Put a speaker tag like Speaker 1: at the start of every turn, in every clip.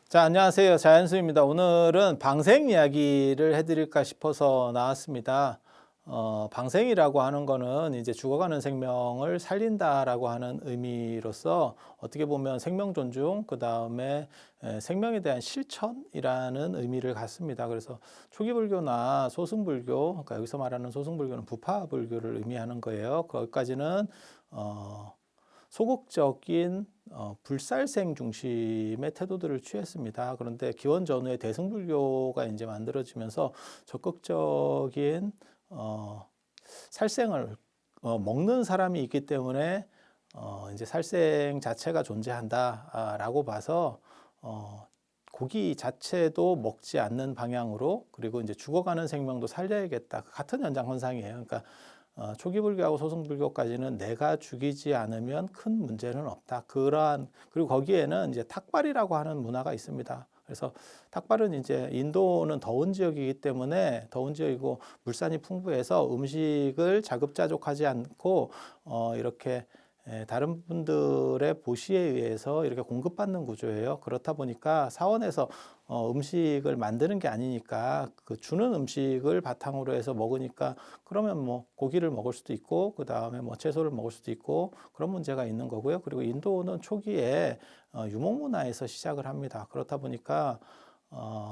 Speaker 1: 자, 안녕하세요. 자연수입니다. 오늘은 방생 이야기를 해드릴까 싶어서 나왔습니다. 방생이라고 하는 거는 이제 죽어가는 생명을 살린다라고 하는 의미로서 어떻게 보면 생명 존중, 그 다음에 생명에 대한 실천이라는 의미를 갖습니다. 그래서 초기 불교나 소승불교, 그러니까 여기서 말하는 소승불교는 부파 불교를 의미하는 거예요. 거기까지는 소극적인 불살생 중심의 태도들을 취했습니다. 그런데 기원 전후에 대승불교가 이제 만들어지면서 적극적인 살생을 먹는 사람이 있기 때문에 이제 살생 자체가 존재한다라고 봐서 고기 자체도 먹지 않는 방향으로, 그리고 이제 죽어가는 생명도 살려야겠다. 같은 연장선상이에요. 그러니까 초기 불교하고 소승 불교까지는 내가 죽이지 않으면 큰 문제는 없다. 그리고 거기에는 이제 탁발이라고 하는 문화가 있습니다. 그래서 탁발은 이제 인도는 더운 지역이기 때문에 더운 지역이고 물산이 풍부해서 음식을 자급자족하지 않고 이렇게 다른 분들의 보시에 의해서 이렇게 공급받는 구조예요. 그렇다 보니까 사원에서 음식을 만드는 게 아니니까 그 주는 음식을 바탕으로 해서 먹으니까 그러면 뭐 고기를 먹을 수도 있고 그 다음에 뭐 채소를 먹을 수도 있고 그런 문제가 있는 거고요. 그리고 인도는 초기에 유목 문화에서 시작을 합니다. 그렇다 보니까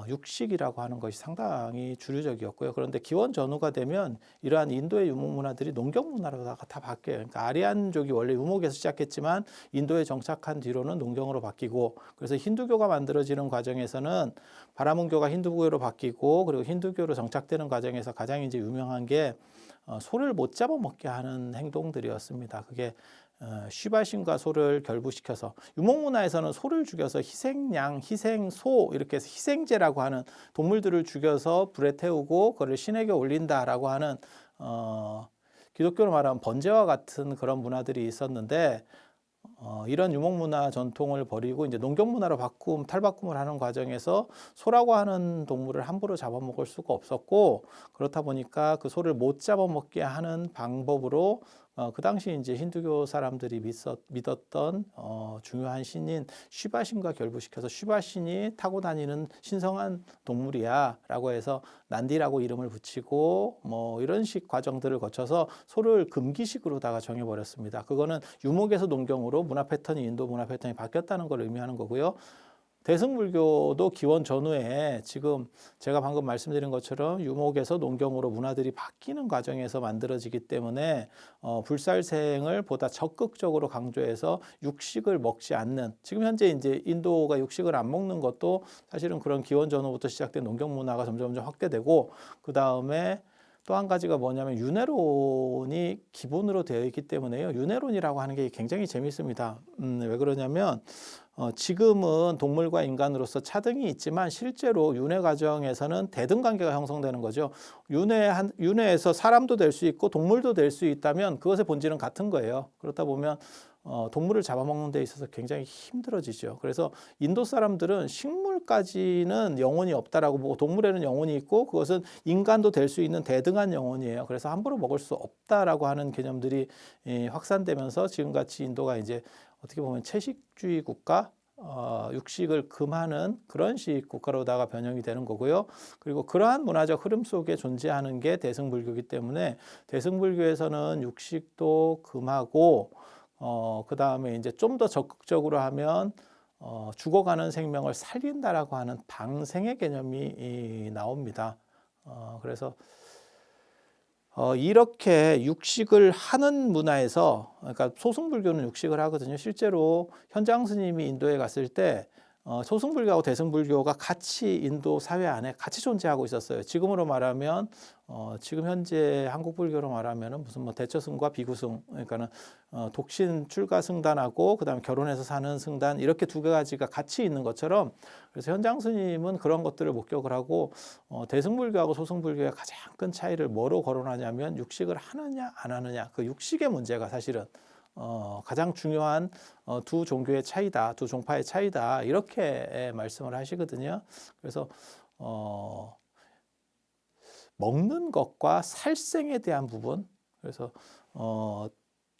Speaker 1: 육식이라고 하는 것이 상당히 주류적이었고요. 그런데 기원 전후가 되면 이러한 인도의 유목 문화들이 농경 문화로 다 바뀌어요. 그러니까 아리안족이 원래 유목에서 시작했지만 인도에 정착한 뒤로는 농경으로 바뀌고, 그래서 힌두교가 만들어지는 과정에서는 바라문교가 힌두교로 바뀌고, 그리고 힌두교로 정착되는 과정에서 가장 이제 유명한 게 소를 못 잡아먹게 하는 행동들이었습니다. 그게 쉬바신과 소를 결부시켜서, 유목문화에서는 소를 죽여서 희생양, 희생소, 이렇게 해서 희생제라고 하는 동물들을 죽여서 불에 태우고 그걸 신에게 올린다라고 하는 기독교로 말하면 번제와 같은 그런 문화들이 있었는데, 이런 유목문화 전통을 버리고 이제 농경문화로 탈바꿈을 하는 과정에서 소라고 하는 동물을 함부로 잡아먹을 수가 없었고, 그렇다 보니까 그 소를 못 잡아먹게 하는 방법으로 그 당시 이제 힌두교 사람들이 믿었던 중요한 신인 쉬바신과 결부시켜서 쉬바신이 타고 다니는 신성한 동물이야라고 해서 난디라고 이름을 붙이고 뭐 이런 식 과정들을 거쳐서 소를 금기식으로다가 정해버렸습니다. 그거는 유목에서 농경으로 문화 패턴이 인도 문화 패턴이 바뀌었다는 걸 의미하는 거고요. 대승불교도 기원 전후에 지금 제가 방금 말씀드린 것처럼 유목에서 농경으로 문화들이 바뀌는 과정에서 만들어지기 때문에 불살생을 보다 적극적으로 강조해서 육식을 먹지 않는, 지금 현재 이제 인도가 육식을 안 먹는 것도 사실은 그런 기원 전후부터 시작된 농경 문화가 점점 확대되고, 그 다음에 또 한 가지가 뭐냐면 윤회론이 기본으로 되어 있기 때문에요. 윤회론이라고 하는 게 굉장히 재밌습니다. 왜 그러냐면 지금은 동물과 인간으로서 차등이 있지만 실제로 윤회 과정에서는 대등 관계가 형성되는 거죠. 윤회에서 사람도 될 수 있고 동물도 될 수 있다면 그것의 본질은 같은 거예요. 그렇다 보면 동물을 잡아먹는 데 있어서 굉장히 힘들어지죠. 그래서 인도 사람들은 식물까지는 영혼이 없다라고 보고 동물에는 영혼이 있고 그것은 인간도 될 수 있는 대등한 영혼이에요. 그래서 함부로 먹을 수 없다라고 하는 개념들이 확산되면서 지금같이 인도가 이제 어떻게 보면 채식주의 국가, 육식을 금하는 그런 식 국가로다가 변형이 되는 거고요. 그리고 그러한 문화적 흐름 속에 존재하는 게 대승불교이기 때문에 대승불교에서는 육식도 금하고 그 다음에 이제 좀 더 적극적으로 하면 죽어가는 생명을 살린다라고 하는 방생의 개념이 나옵니다. 그래서 이렇게 육식을 하는 문화에서, 그러니까 소승불교는 육식을 하거든요. 실제로 현장 스님이 인도에 갔을 때 소승불교하고 대승불교가 같이 인도 사회 안에 같이 존재하고 있었어요. 지금으로 말하면 지금 현재 한국불교로 말하면은 무슨 뭐 대처승과 비구승, 그러니까는 독신 출가 승단하고 그다음에 결혼해서 사는 승단, 이렇게 두 가지가 같이 있는 것처럼, 그래서 현장 스님은 그런 것들을 목격을 하고 대승불교하고 소승불교의 가장 큰 차이를 뭐로 거론하냐면 육식을 하느냐 안 하느냐, 그 육식의 문제가 사실은 가장 중요한 두 종교의 차이다, 두 종파의 차이다, 이렇게 말씀을 하시거든요. 그래서 먹는 것과 살생에 대한 부분, 그래서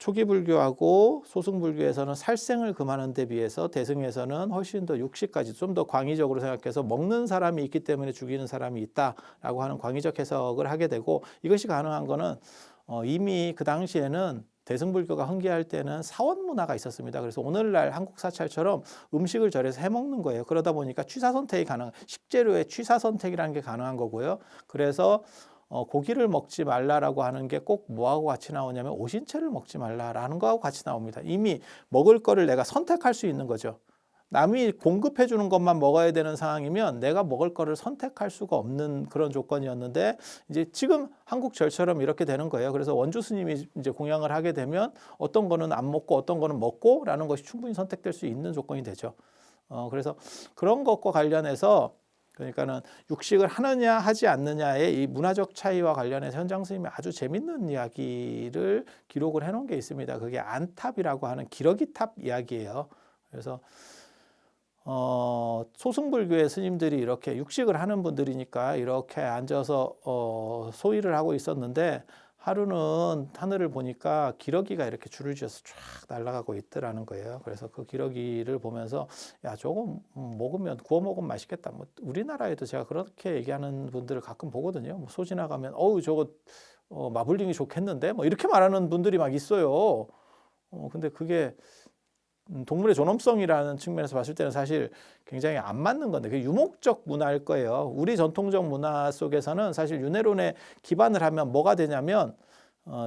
Speaker 1: 초기 불교하고 소승 불교에서는 살생을 금하는 데 비해서 대승에서는 훨씬 더 육식까지 좀 더 광의적으로 생각해서 먹는 사람이 있기 때문에 죽이는 사람이 있다라고 하는 광의적 해석을 하게 되고, 이것이 가능한 거는 이미 그 당시에는 대승불교가 흥기할 때는 사원 문화가 있었습니다. 그래서 오늘날 한국 사찰처럼 음식을 절여서 해먹는 거예요. 그러다 보니까 취사 선택이 식재료의 취사 선택이라는 게 가능한 거고요. 그래서 고기를 먹지 말라라고 하는 게 꼭 뭐하고 같이 나오냐면 오신채를 먹지 말라라는 거하고 같이 나옵니다. 이미 먹을 거를 내가 선택할 수 있는 거죠. 남이 공급해 주는 것만 먹어야 되는 상황이면 내가 먹을 거를 선택할 수가 없는 그런 조건이었는데, 이제 지금 한국 절처럼 이렇게 되는 거예요. 그래서 원주 스님이 이제 공양을 하게 되면 어떤 거는 안 먹고 어떤 거는 먹고라는 것이 충분히 선택될 수 있는 조건이 되죠. 그래서 그런 것과 관련해서, 그러니까는 육식을 하느냐 하지 않느냐의 이 문화적 차이와 관련해서 현장 스님이 아주 재밌는 이야기를 기록을 해놓은 게 있습니다. 그게 안탑이라고 하는 기러기탑 이야기예요. 그래서 소승불교의 스님들이 이렇게 육식을 하는 분들이니까 이렇게 앉아서 소위를 하고 있었는데, 하루는 하늘을 보니까 기러기가 이렇게 줄을 지어서 쫙 날아가고 있더라는 거예요. 그래서 그 기러기를 보면서 야, 저거 먹으면 구워 먹으면 맛있겠다. 뭐 우리나라에도 제가 그렇게 얘기하는 분들을 가끔 보거든요. 뭐 소 지나가면 어우 저거 마블링이 좋겠는데 뭐 이렇게 말하는 분들이 막 있어요. 근데 그게 동물의 존엄성이라는 측면에서 봤을 때는 사실 굉장히 안 맞는 건데, 그게 유목적 문화일 거예요. 우리 전통적 문화 속에서는 사실 윤회론에 기반을 하면 뭐가 되냐면,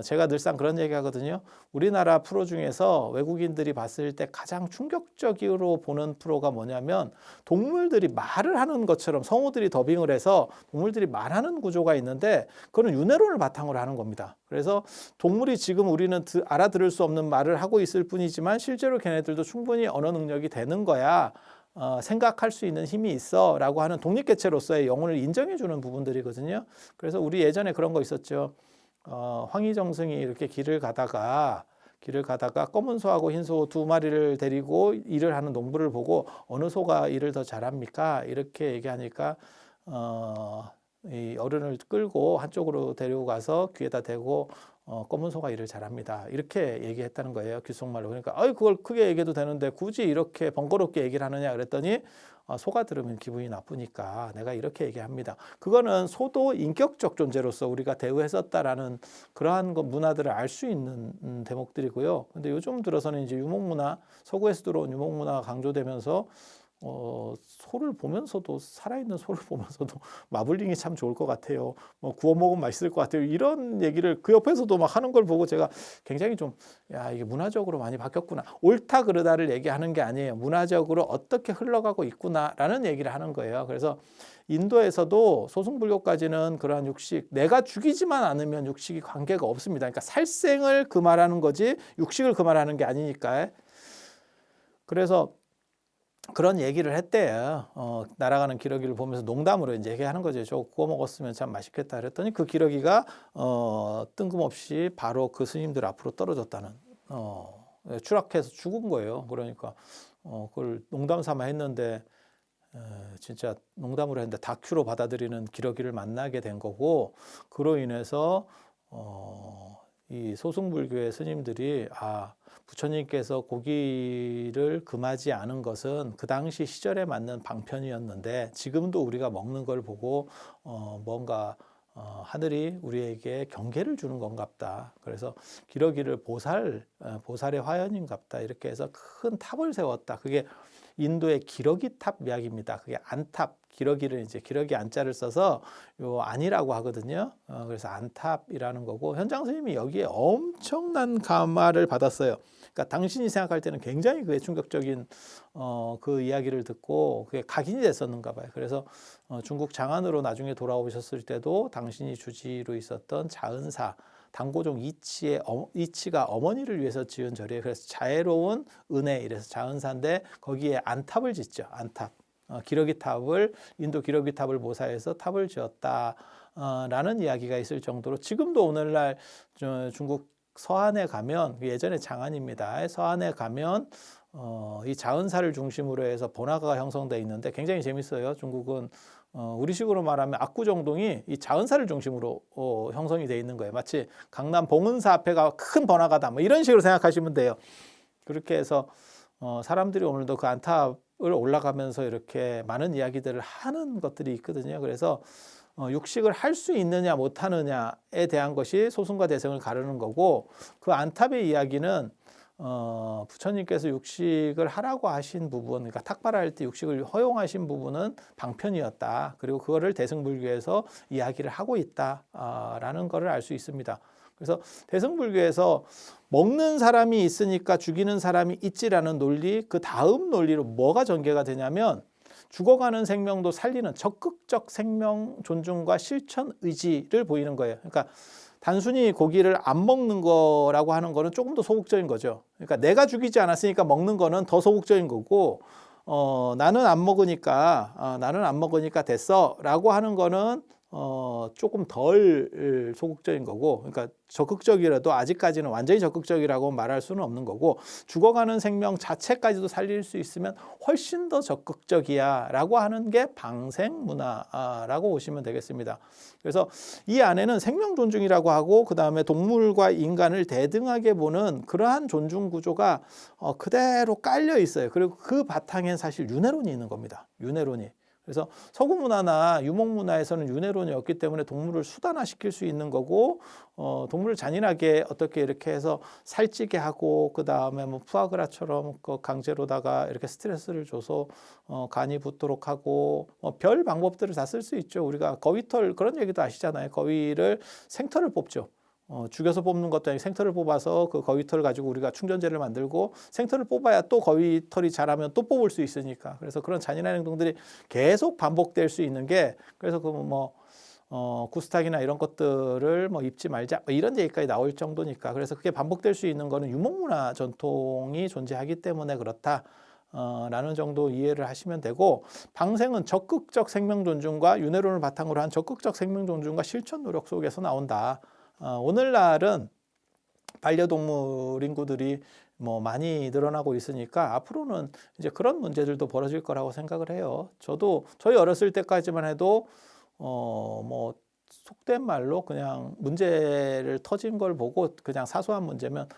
Speaker 1: 제가 늘상 그런 얘기 하거든요. 우리나라 프로 중에서 외국인들이 봤을 때 가장 충격적으로 보는 프로가 뭐냐면, 동물들이 말을 하는 것처럼 성우들이 더빙을 해서 동물들이 말하는 구조가 있는데, 그거는 윤회론을 바탕으로 하는 겁니다. 그래서 동물이 지금 우리는 알아들을 수 없는 말을 하고 있을 뿐이지만 실제로 걔네들도 충분히 언어 능력이 되는 거야. 생각할 수 있는 힘이 있어 라고 하는 독립개체로서의 영혼을 인정해 주는 부분들이거든요. 그래서 우리 예전에 그런 거 있었죠. 황희정승이 이렇게 길을 가다가 검은 소하고 흰 소 두 마리를 데리고 일을 하는 농부를 보고 어느 소가 일을 더 잘합니까? 이렇게 얘기하니까 이 어른을 끌고 한쪽으로 데리고 가서 귀에다 대고 검은 소가 일을 잘합니다. 이렇게 얘기했다는 거예요. 귓속말로. 그러니까 그걸 크게 얘기해도 되는데 굳이 이렇게 번거롭게 얘기를 하느냐 그랬더니, 소가 들으면 기분이 나쁘니까 내가 이렇게 얘기합니다. 그거는 소도 인격적 존재로서 우리가 대우했었다라는 그러한 문화들을 알 수 있는 대목들이고요. 근데 요즘 들어서는 이제 유목문화, 서구에서 들어온 유목문화가 강조되면서 소를 보면서도, 살아있는 소를 보면서도 마블링이 참 좋을 것 같아요. 뭐 구워 먹으면 맛있을 것 같아요. 이런 얘기를 그 옆에서도 막 하는 걸 보고 제가 굉장히 좀, 야, 이게 문화적으로 많이 바뀌었구나. 옳다 그르다를 얘기하는 게 아니에요. 문화적으로 어떻게 흘러가고 있구나라는 얘기를 하는 거예요. 그래서 인도에서도 소승불교까지는 그러한 육식, 내가 죽이지만 않으면 육식이 관계가 없습니다. 그러니까 살생을 금하라는 거지 육식을 금하라는 게 아니니까. 그래서 그런 얘기를 했대요. 날아가는 기러기를 보면서 농담으로 이제 얘기하는 거죠. 저 구워 먹었으면 참 맛있겠다 그랬더니 그 기러기가 뜬금없이 바로 그 스님들 앞으로 떨어졌다는, 추락해서 죽은 거예요. 그러니까 그걸 농담 삼아 했는데 진짜 농담으로 했는데 다큐로 받아들이는 기러기를 만나게 된 거고, 그로 인해서 이 소승불교의 스님들이 부처님께서 고기를 금하지 않은 것은 그 당시 시절에 맞는 방편이었는데 지금도 우리가 먹는 걸 보고 뭔가 하늘이 우리에게 경계를 주는 건갑다. 그래서 기러기를 보살의 화연인갑다. 이렇게 해서 큰 탑을 세웠다. 그게 인도의 기러기탑 이야기입니다. 그게 안탑, 기러기를 이제 기러기 안자를 써서 요 안이라고 하거든요. 그래서 안탑이라는 거고, 현장 스님이 여기에 엄청난 감화를 받았어요. 그러니까 당신이 생각할 때는 굉장히 그게 충격적인 그 이야기를 듣고 그게 각인이 됐었는가 봐요. 그래서 중국 장안으로 나중에 돌아오셨을 때도 당신이 주지로 있었던 자은사, 당고종 이치가 어머니를 위해서 지은 절이에요. 그래서 자애로운 은혜, 이래서 자은사인데 거기에 안탑을 짓죠. 안탑. 기러기탑을, 인도 기러기탑을 모사해서 탑을 지었다라는 이야기가 있을 정도로, 지금도 오늘날 중국 서안에 가면, 예전에 장안입니다. 서안에 가면 이 자은사를 중심으로 해서 번화가가 형성되어 있는데 굉장히 재밌어요. 중국은 우리식으로 말하면 압구정동이 이 자은사를 중심으로 형성이 돼 있는 거예요. 마치 강남 봉은사 앞에가 큰 번화가다 뭐 이런 식으로 생각하시면 돼요. 그렇게 해서 사람들이 오늘도 그 안탑을 올라가면서 이렇게 많은 이야기들을 하는 것들이 있거든요. 그래서 육식을 할 수 있느냐 못하느냐에 대한 것이 소승과 대승을 가르는 거고, 그 안탑의 이야기는 부처님께서 육식을 하라고 하신 부분, 그러니까 탁발할 때 육식을 허용하신 부분은 방편이었다. 그리고 그거를 대승불교에서 이야기를 하고 있다라는 것을 알 수 있습니다. 그래서 대승불교에서 먹는 사람이 있으니까 죽이는 사람이 있지라는 논리, 그 다음 논리로 뭐가 전개가 되냐면, 죽어가는 생명도 살리는 적극적 생명 존중과 실천 의지를 보이는 거예요. 그러니까 단순히 고기를 안 먹는 거라고 하는 거는 조금 더 소극적인 거죠. 그러니까 내가 죽이지 않았으니까 먹는 거는 더 소극적인 거고, 나는 안 먹으니까 됐어라고 하는 거는 조금 덜 소극적인 거고, 그러니까 적극적이라도 아직까지는 완전히 적극적이라고 말할 수는 없는 거고, 죽어가는 생명 자체까지도 살릴 수 있으면 훨씬 더 적극적이야라고 하는 게 방생 문화라고 보시면 되겠습니다. 그래서 이 안에는 생명 존중이라고 하고, 그 다음에 동물과 인간을 대등하게 보는 그러한 존중 구조가 그대로 깔려 있어요. 그리고 그 바탕엔 사실 윤회론이 있는 겁니다. 윤회론이. 그래서 서구 문화나 유목 문화에서는 윤회론이 없기 때문에 동물을 수단화시킬 수 있는 거고, 동물을 잔인하게 어떻게 이렇게 해서 살찌게 하고, 그 다음에 뭐 푸아그라처럼 그 강제로다가 이렇게 스트레스를 줘서 간이 붓도록 하고, 별 방법들을 다 쓸 수 있죠. 우리가 거위털 그런 얘기도 아시잖아요. 거위를 생털을 뽑죠. 죽여서 뽑는 것도 아니고 생털을 뽑아서 그 거위털을 가지고 우리가 충전재를 만들고, 생털을 뽑아야 또 거위털이 자라면 또 뽑을 수 있으니까. 그래서 그런 잔인한 행동들이 계속 반복될 수 있는 게, 그래서 그 구스탁이나 이런 것들을 입지 말자 이런 얘기까지 나올 정도니까. 그래서 그게 반복될 수 있는 거는 유목문화 전통이 존재하기 때문에 그렇다. 라는 정도 이해를 하시면 되고, 방생은 적극적 생명 존중과 윤회론을 바탕으로 한 적극적 생명 존중과 실천 노력 속에서 나온다. 오늘날은 반려동물 인구들이 많이 늘어나고 있으니까 앞으로는 이제 그런 문제들도 벌어질 거라고 생각을 해요. 저도 저희 어렸을 때까지만 해도 속된 말로 그냥 문제를 터진 걸 보고 그냥 사소한 문제면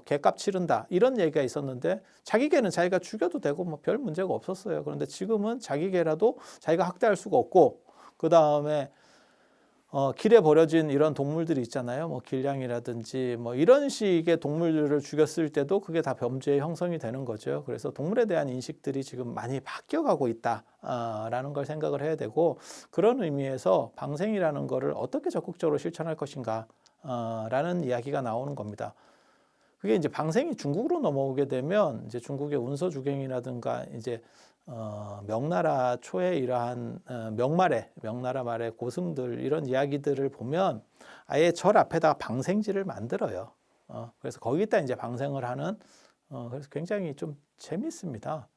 Speaker 1: 개값 치른다 이런 얘기가 있었는데, 자기 개는 자기가 죽여도 되고 별 문제가 없었어요. 그런데 지금은 자기 개라도 자기가 학대할 수가 없고, 그 다음에 길에 버려진 이런 동물들이 있잖아요. 길냥이라든지 이런 식의 동물들을 죽였을 때도 그게 다 범죄의 형성이 되는 거죠. 그래서 동물에 대한 인식들이 지금 많이 바뀌어가고 있다라는 걸 생각을 해야 되고, 그런 의미에서 방생이라는 거를 어떻게 적극적으로 실천할 것인가 라는 이야기가 나오는 겁니다. 그게 이제 방생이 중국으로 넘어오게 되면 이제 중국의 운서주경이라든가 이제 명나라 초에 이러한 명나라 말의 고승들 이런 이야기들을 보면 아예 절 앞에다가 방생지를 만들어요. 그래서 거기다 이제 방생을 하는, 그래서 굉장히 좀 재밌습니다.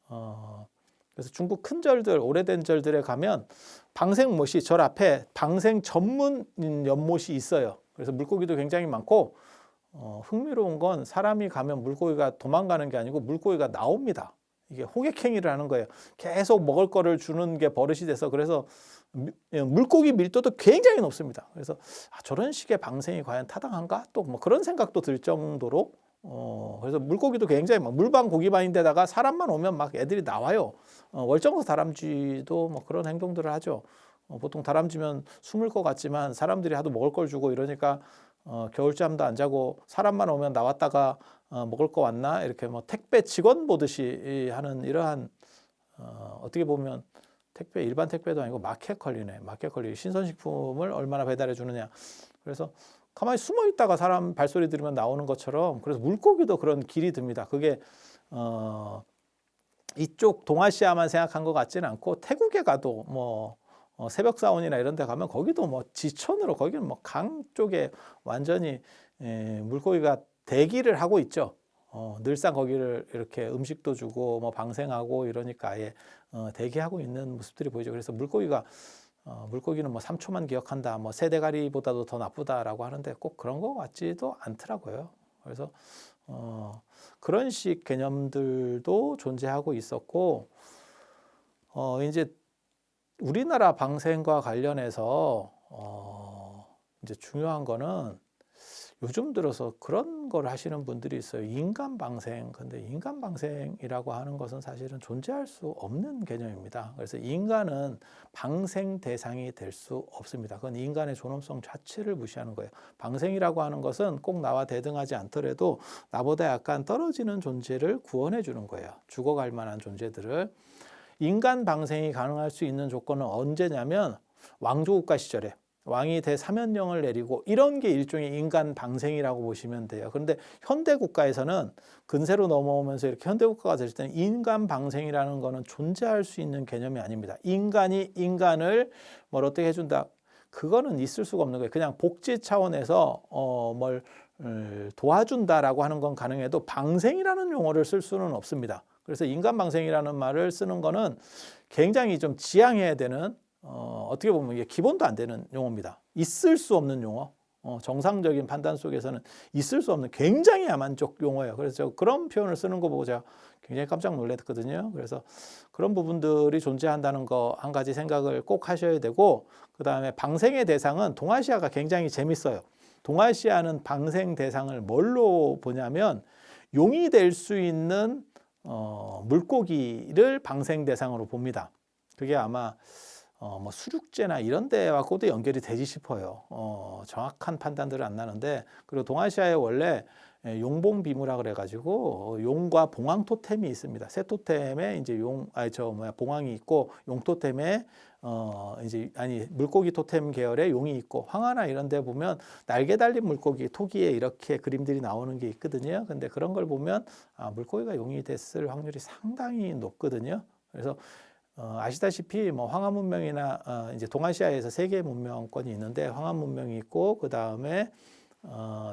Speaker 1: 그래서 중국 큰 절들, 오래된 절들에 가면 방생못이 절 앞에 방생 전문 연못이 있어요. 그래서 물고기도 굉장히 많고, 흥미로운 건 사람이 가면 물고기가 도망가는 게 아니고 물고기가 나옵니다. 이게 호객행위를 하는 거예요. 계속 먹을 거를 주는 게 버릇이 돼서, 그래서 물고기 밀도도 굉장히 높습니다. 그래서 저런 식의 방생이 과연 타당한가? 또 그런 생각도 들 정도로, 그래서 물고기도 굉장히 물반 고기반인데다가 사람만 오면 애들이 나와요. 월정서 다람쥐도 그런 행동들을 하죠. 보통 다람쥐면 숨을 것 같지만 사람들이 하도 먹을 걸 주고 이러니까 겨울잠도 안 자고 사람만 오면 나왔다가 먹을 거 왔나 이렇게 택배 직원 보듯이 하는 이러한, 어떻게 보면 일반 택배도 아니고 마켓컬리네. 마켓컬리, 신선식품을 얼마나 배달해 주느냐. 그래서 가만히 숨어 있다가 사람 발소리 들으면 나오는 것처럼, 그래서 물고기도 그런 길이 듭니다. 그게 이쪽 동아시아만 생각한 것 같지는 않고, 태국에 가도 새벽 사원이나 이런 데 가면 거기도 지천으로, 거기는 강 쪽에 완전히 물고기가 대기를 하고 있죠. 늘상 거기를 이렇게 음식도 주고 방생하고 이러니까 아예 대기하고 있는 모습들이 보이죠. 그래서 물고기는 3초만 기억한다, 새대가리보다도 더 나쁘다라고 하는데 꼭 그런 것 같지도 않더라고요. 그래서 그런 식 개념들도 존재하고 있었고, 이제 우리나라 방생과 관련해서 이제 중요한 거는 요즘 들어서 그런 걸 하시는 분들이 있어요. 인간 방생. 근데 인간 방생이라고 하는 것은 사실은 존재할 수 없는 개념입니다. 그래서 인간은 방생 대상이 될 수 없습니다. 그건 인간의 존엄성 자체를 무시하는 거예요. 방생이라고 하는 것은 꼭 나와 대등하지 않더라도 나보다 약간 떨어지는 존재를 구원해 주는 거예요. 죽어갈 만한 존재들을. 인간 방생이 가능할 수 있는 조건은 언제냐면 왕조국가 시절에 왕이 대사면령을 내리고 이런 게 일종의 인간 방생이라고 보시면 돼요. 그런데 현대 국가에서는 근세로 넘어오면서 이렇게 현대 국가가 될 때는 인간 방생이라는 거는 존재할 수 있는 개념이 아닙니다. 인간이 인간을 뭘 어떻게 해준다? 그거는 있을 수가 없는 거예요. 그냥 복지 차원에서 뭘 도와준다라고 하는 건 가능해도 방생이라는 용어를 쓸 수는 없습니다. 그래서 인간 방생이라는 말을 쓰는 거는 굉장히 좀 지양해야 되는 어떻게 보면 이게 기본도 안 되는 용어입니다. 있을 수 없는 용어. 정상적인 판단 속에서는 있을 수 없는 굉장히 야만적 용어예요. 그래서 그런 표현을 쓰는 거 보고 제가 굉장히 깜짝 놀랐거든요. 그래서 그런 부분들이 존재한다는 거 한 가지 생각을 꼭 하셔야 되고, 그 다음에 방생의 대상은 동아시아가 굉장히 재밌어요. 동아시아는 방생 대상을 뭘로 보냐면 용이 될 수 있는 물고기를 방생 대상으로 봅니다. 그게 아마 뭐 수륙제나 이런 데하고도 연결이 되지 싶어요. 정확한 판단들은 안 나는데, 그리고 동아시아에 원래 용봉비무라 그래가지고 용과 봉황 토템이 있습니다. 새 토템에 이제 봉황이 있고, 용 토템에 물고기 토템 계열의 용이 있고, 황하나 이런 데 보면 날개 달린 물고기 토기에 이렇게 그림들이 나오는 게 있거든요. 근데 그런 걸 보면 물고기가 용이 됐을 확률이 상당히 높거든요. 그래서 아시다시피 뭐 황하 문명이나 이제 동아시아에서 세 개의 문명권이 있는데, 황하 문명이 있고, 그 다음에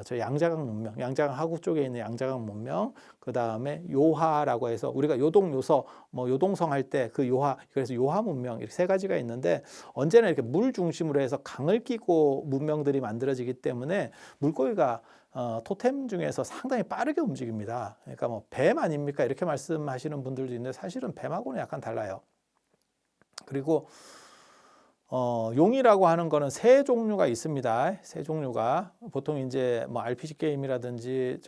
Speaker 1: 저 양자강 문명, 양자강 하구 쪽에 있는 양자강 문명, 그 다음에 요하라고 해서 우리가 요동 요서 뭐 요동성 할 때 그 요하, 그래서 요하 문명, 이렇게 세 가지가 있는데, 언제나 이렇게 물 중심으로 해서 강을 끼고 문명들이 만들어지기 때문에 물고기가 토템 중에서 상당히 빠르게 움직입니다. 그러니까 뭐 뱀 아닙니까? 이렇게 말씀하시는 분들도 있는데, 사실은 뱀하고는 약간 달라요. 그리고 용이라고 하는 거는 세 종류가 있습니다. 세 종류가 보통 이제 뭐 RPG 게임이라든지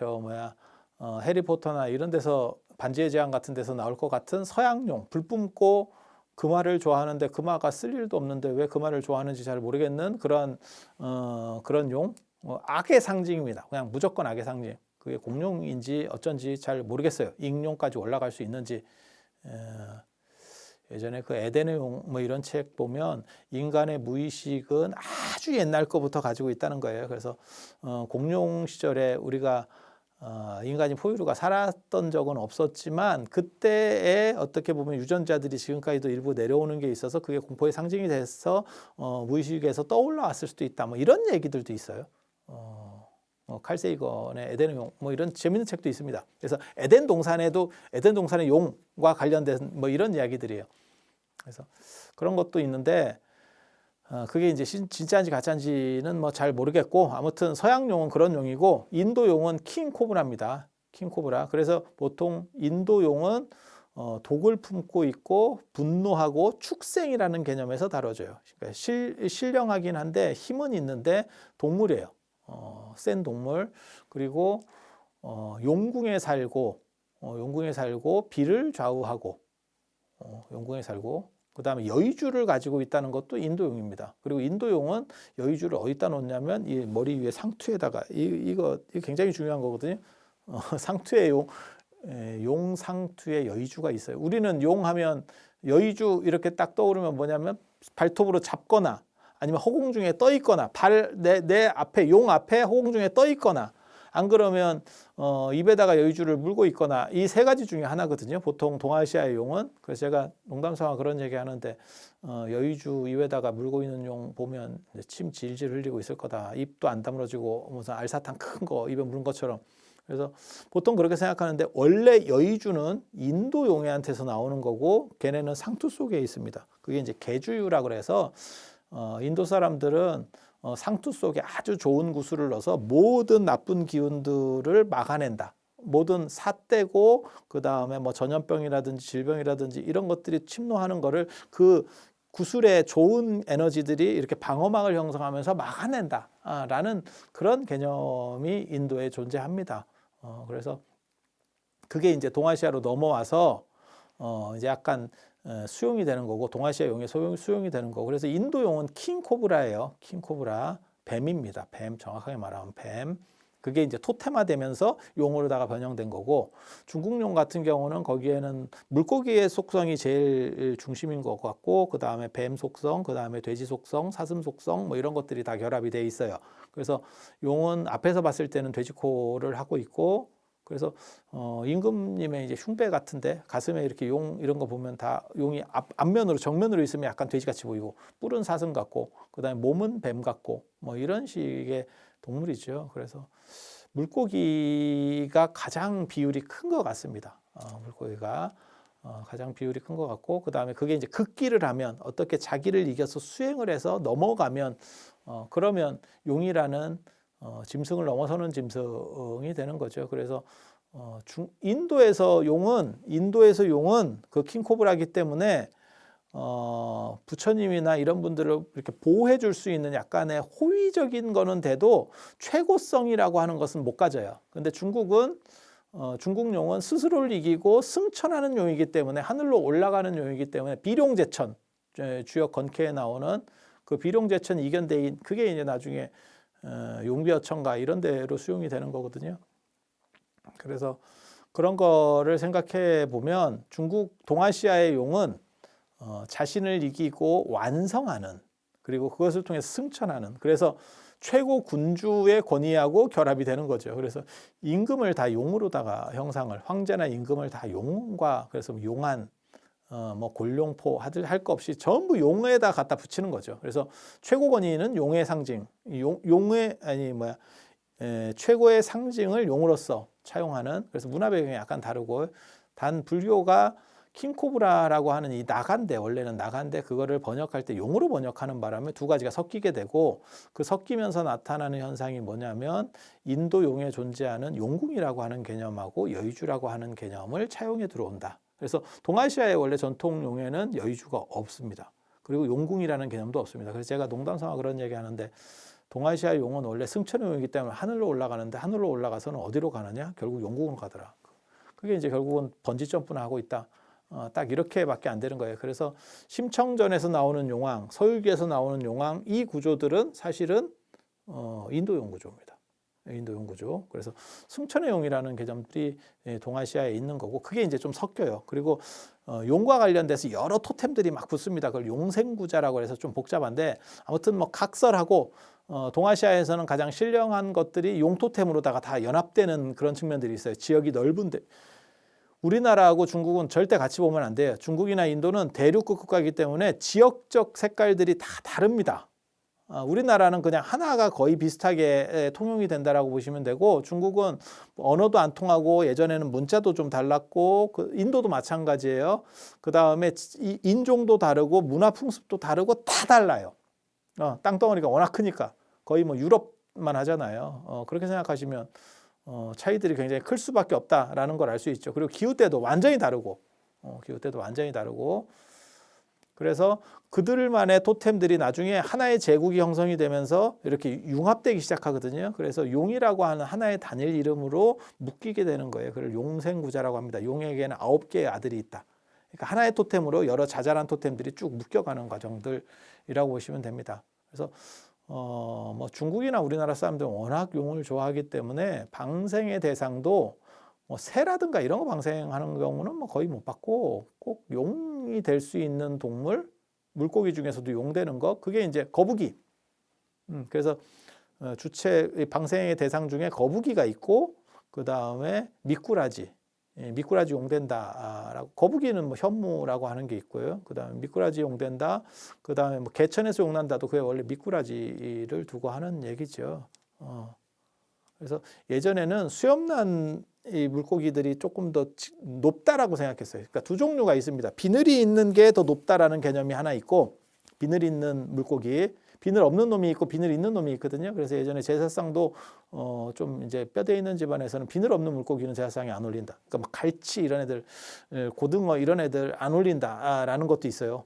Speaker 1: 해리포터나 이런 데서 반지의 제왕 같은 데서 나올 것 같은 서양용, 불 뿜고 금화를 좋아하는데 금화가 쓸 일도 없는데 왜 금화를 좋아하는지 잘 모르겠는 그런 용, 악의 상징입니다. 그냥 무조건 악의 상징. 그게 공룡인지 어쩐지 잘 모르겠어요. 익룡까지 올라갈 수 있는지. 예전에 그 에덴의 용 뭐 이런 책 보면 인간의 무의식은 아주 옛날 거부터 가지고 있다는 거예요. 그래서 공룡 시절에 우리가 인간이 포유류가 살았던 적은 없었지만, 그때에 어떻게 보면 유전자들이 지금까지도 일부 내려오는 게 있어서 그게 공포의 상징이 돼서 무의식에서 떠올라왔을 수도 있다. 뭐 이런 얘기들도 있어요. 칼 세이건의 에덴의 용 뭐 이런 재밌는 책도 있습니다. 그래서 에덴 동산의 용과 관련된 뭐 이런 이야기들이에요. 그래서 그런 것도 있는데 그게 이제 진짜인지 가짜인지는 뭐 잘 모르겠고, 아무튼 서양 용은 그런 용이고, 인도 용은 킹코브라입니다. 킹코브라. 그래서 보통 인도 용은 독을 품고 있고 분노하고 축생이라는 개념에서 다뤄져요. 그러니까 신령하긴 한데 힘은 있는데 동물이에요. 센 동물. 그리고 용궁에 살고 비를 좌우하고 용궁에 살고, 그 다음에 여의주를 가지고 있다는 것도 인도용입니다. 그리고 인도용은 여의주를 어디다 놓냐면 이 머리 위에 상투에다가 이거 굉장히 중요한 거거든요. 상투에 용 상투에 여의주가 있어요. 우리는 용하면 여의주 이렇게 딱 떠오르면 뭐냐면 발톱으로 잡거나 아니면 허공 중에 떠 있거나 내 앞에 용 앞에 허공 중에 떠 있거나, 안 그러면 입에다가 여의주를 물고 있거나, 이 세 가지 중에 하나거든요. 보통 동아시아의 용은. 그래서 제가 농담삼아 그런 얘기 하는데 여의주 입에다가 물고 있는 용 보면 침 질질 흘리고 있을 거다. 입도 안 다물어지고 무슨 알사탕 큰 거 입에 물은 것처럼. 그래서 보통 그렇게 생각하는데, 원래 여의주는 인도 용애한테서 나오는 거고 걔네는 상투 속에 있습니다. 그게 이제 개주유라 그래서 인도 사람들은 상투 속에 아주 좋은 구슬을 넣어서 모든 나쁜 기운들을 막아낸다. 모든 사떼고 그 다음에 뭐 전염병이라든지 질병이라든지 이런 것들이 침노하는 거를 그 구슬의 좋은 에너지들이 이렇게 방어막을 형성하면서 막아낸다라는 그런 개념이 인도에 존재합니다. 그래서 그게 이제 동아시아로 넘어와서 이제 약간 수용이 되는 거고, 동아시아 용의 수용이 되는 거고, 그래서 인도 용은 킹코브라예요. 킹코브라, 뱀입니다. 뱀, 정확하게 말하면 뱀. 그게 이제 토테화되면서 용으로다가 변형된 거고, 중국 용 같은 경우는 거기에는 물고기의 속성이 제일 중심인 것 같고, 그 다음에 뱀 속성, 그 다음에 돼지 속성, 사슴 속성, 뭐 이런 것들이 다 결합이 돼 있어요. 그래서 용은 앞에서 봤을 때는 돼지코를 하고 있고, 그래서 임금님의 이제 흉배 같은데 가슴에 이렇게 용 이런 거 보면 다 용이 앞면으로 정면으로 있으면 약간 돼지같이 보이고, 뿔은 사슴 같고, 그다음에 몸은 뱀 같고, 뭐 이런 식의 동물이죠. 그래서 물고기가 가장 비율이 큰 것 같습니다. 물고기가 가장 비율이 큰 것 같고, 그다음에 그게 이제 극기를 하면, 어떻게 자기를 이겨서 수행을 해서 넘어가면 그러면 용이라는 짐승을 넘어서는 짐승이 되는 거죠. 그래서 인도에서 용은 그 킹코브라기 때문에 부처님이나 이런 분들을 이렇게 보호해 줄 수 있는 약간의 호의적인 거는 돼도 최고성이라고 하는 것은 못 가져요. 근데 중국 용은 스스로를 이기고 승천하는 용이기 때문에, 하늘로 올라가는 용이기 때문에, 비룡제천, 주역 건케에 나오는 그 비룡제천 이견대인, 그게 이제 나중에 용비어천가 이런 데로 수용이 되는 거거든요. 그래서 그런 거를 생각해 보면 중국 동아시아의 용은 자신을 이기고 완성하는, 그리고 그것을 통해서 승천하는, 그래서 최고 군주의 권위하고 결합이 되는 거죠. 그래서 임금을 다 용으로다가 형상을, 황제나 임금을 다 용과, 그래서 용안, 뭐 골룡포 할 거 없이 전부 용에다 갖다 붙이는 거죠. 그래서 최고 권위는 용의 상징, 최고의 상징을 용으로서 차용하는, 그래서 문화 배경이 약간 다르고, 단 불교가 킹코브라라고 하는 이 나간데, 원래는 나간데, 그거를 번역할 때 용으로 번역하는 바람에 두 가지가 섞이게 되고, 그 섞이면서 나타나는 현상이 뭐냐면 인도 용에 존재하는 용궁이라고 하는 개념하고 여의주라고 하는 개념을 차용해 들어온다. 그래서 동아시아의 원래 전통 용에는 여의주가 없습니다. 그리고 용궁이라는 개념도 없습니다. 그래서 제가 농담삼아 그런 얘기 하는데, 동아시아 용은 원래 승천의 용이기 때문에 하늘로 올라가는데, 하늘로 올라가서는 어디로 가느냐? 결국 용궁으로 가더라. 그게 이제 결국은 번지 점프나 하고 있다. 딱 이렇게밖에 안 되는 거예요. 그래서 심청전에서 나오는 용왕, 서유기에서 나오는 용왕, 이 구조들은 사실은 인도용 구조입니다. 인도용 구조. 그래서 승천의 용이라는 개념들이 동아시아에 있는 거고, 그게 이제 좀 섞여요. 그리고 용과 관련돼서 여러 토템들이 막 붙습니다. 그걸 용생구자라고 해서 좀 복잡한데, 아무튼 뭐 각설하고, 동아시아에서는 가장 신령한 것들이 용 토템으로다가 다 연합되는 그런 측면들이 있어요. 지역이 넓은데. 우리나라하고 중국은 절대 같이 보면 안 돼요. 중국이나 인도는 대륙 국가이기 때문에 지역적 색깔들이 다 다릅니다. 우리나라는 그냥 하나가 거의 비슷하게 통용이 된다라고 보시면 되고, 중국은 언어도 안 통하고, 예전에는 문자도 좀 달랐고, 인도도 마찬가지예요. 그 다음에 인종도 다르고, 문화 풍습도 다르고, 다 달라요. 땅덩어리가 워낙 크니까 거의 뭐 유럽만 하잖아요. 그렇게 생각하시면 차이들이 굉장히 클 수밖에 없다라는 걸 알 수 있죠. 그리고 기후때도 완전히 다르고, 그래서 그들만의 토템들이 나중에 하나의 제국이 형성이 되면서 이렇게 융합되기 시작하거든요. 그래서 용이라고 하는 하나의 단일 이름으로 묶이게 되는 거예요. 그걸 용생구자라고 합니다. 용에게는 9개의 아들이 있다. 그러니까 하나의 토템으로 여러 자잘한 토템들이 쭉 묶여가는 과정들이라고 보시면 됩니다. 그래서 뭐 중국이나 우리나라 사람들은 워낙 용을 좋아하기 때문에 방생의 대상도 뭐 새라든가 이런 거 방생하는 경우는 뭐 거의 못 봤고, 꼭 용이 될 수 있는 동물, 물고기 중에서도 용 되는 거, 그게 이제 거북이. 그래서 주체 방생의 대상 중에 거북이가 있고, 그 다음에 미꾸라지. 미꾸라지 용된다라고, 거북이는 뭐 현무라고 하는 게 있고요. 그 다음에 미꾸라지 용된다. 그 다음에 뭐 개천에서 용난다도 그게 원래 미꾸라지를 두고 하는 얘기죠. 그래서 예전에는 수염난 이 물고기들이 조금 더 높다라고 생각했어요. 그러니까 두 종류가 있습니다. 비늘이 있는 게 더 높다라는 개념이 하나 있고, 비늘 있는 물고기, 비늘 없는 놈이 있고 비늘 있는 놈이 있거든요. 그래서 예전에 제사상도 좀 이제 뼈대 있는 집안에서는 비늘 없는 물고기는 제사상에 안 올린다. 그러니까 막 갈치 이런 애들, 고등어 이런 애들 안 올린다라는 것도 있어요.